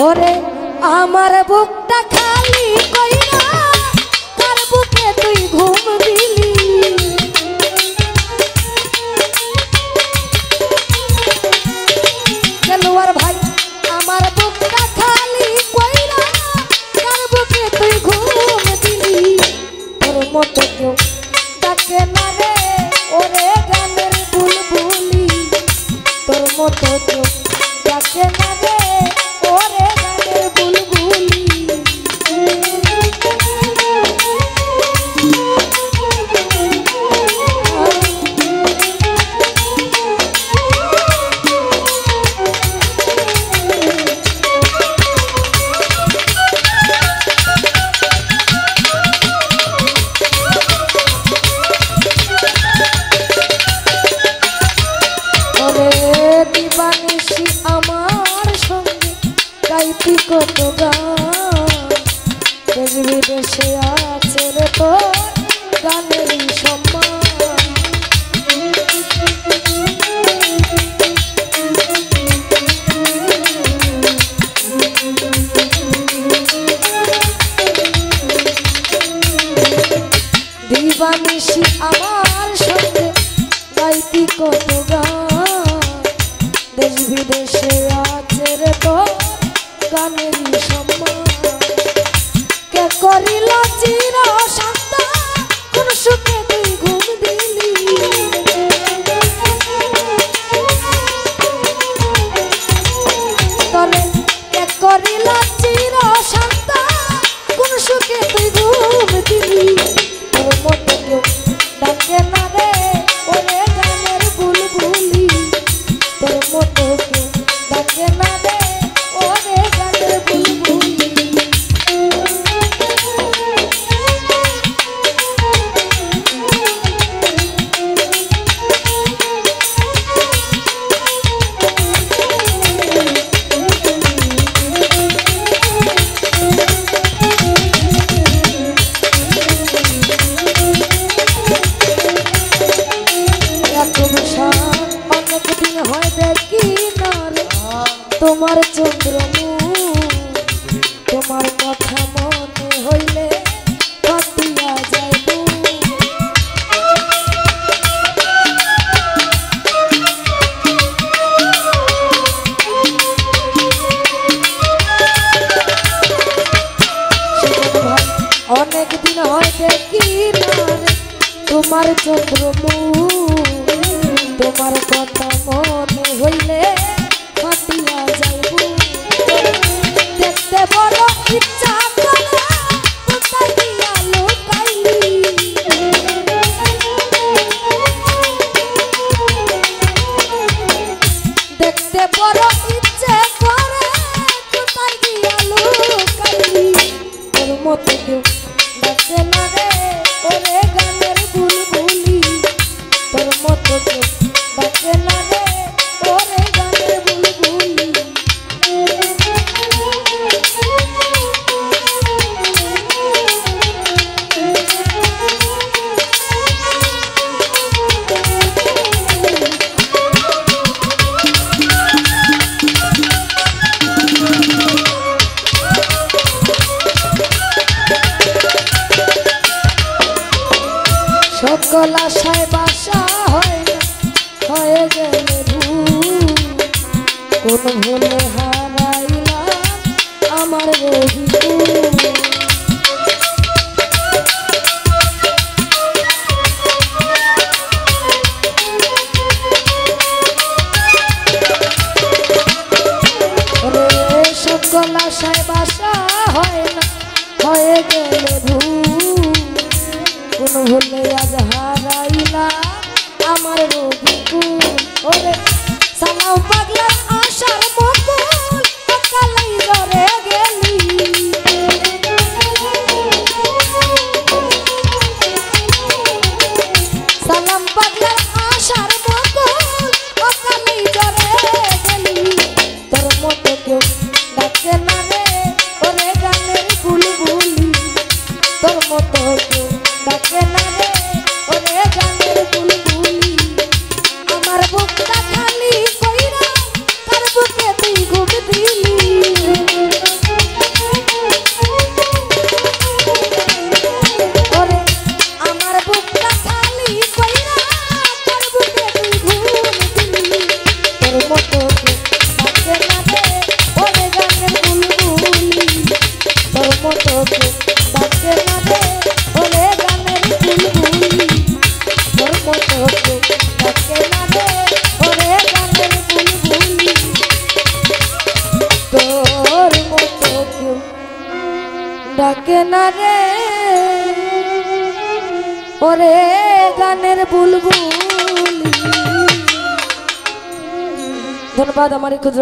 ওরে আমার বুকটা খালি কইরা কার বুকে তুই ঘুম দিলি গেলুয়ার ভাই আমার বুকটা খালি কইরা কার বুকে তুই ঘুম দিলি তোর মতো কেউ ডাকে না রে ওরে গানের বুলবুলি তোর মতো কেউ ডাকে না রে ওরে গানের বুলবুলি দিবানিশি আমার সঙ্গে গাইতি কত গান দেশ বিদেশে আছে রে তোর গানেরই সম্মান দিবানিশি আমার সঙ্গে গাইতি কত গান দেশ বিদেশে আছে রে তোর গানেরই সম্মান কে করিল চির শান্ত কোন সুখে তুই ঘুম দিলি তলে কে করিল চির শান্ত কোন সুখে তুই ঘুম দিলি তোর মতো কেউ ডাকে না রে ওরে গানের বুলবুলি তোর মতো কেউ ডাকে না রে ওরে গানের বুলবুলি অনেকদিন হয় দেখি না রে তোমার চন্দ্রমুখ তোমার কথা মনে হইলে কাটিয়া যাইব অনেকদিন হয় দেখি না রে তোমার চন্দ্রমুখ তোমার কথা মনে হইলে ফাটিয়া যাইব দেখতে বড় ইচ্ছা করে কোথায় গিয়া লুকাইলি দেখতে বড় ইচ্ছে করে কোথায় গিয়া লুকাইলি তোর মতো কেউ ডাকে না রে ওরে গানের বুলবুলি তোর মতো কেউ ডাকে না রে ওরে গানের বুলবুলি সকল আশায় বাসা হয় না হয়ে গেলে ভুল কোন ভুলে হারাইলাম আমার রবিকুল সকল আশায় বাসা হয় না হয়ে গেলে ভুল কোন ভুলে আজ হারাইলা আমার রবিকুল ওরে সালাম পাগলা আশার বকুল কালাই ধরে গেলি সালাম পাগলা আশার বকুল কালাই ধরে গেলি তোর মতো কেউ ডাকে না রে ওরে গানের বুলবুলি তোর মতো কেউ ডাকে না রে ওরে গানের বুলবুলি। ধন্যবাদ আমার এই ক্ষুদ্র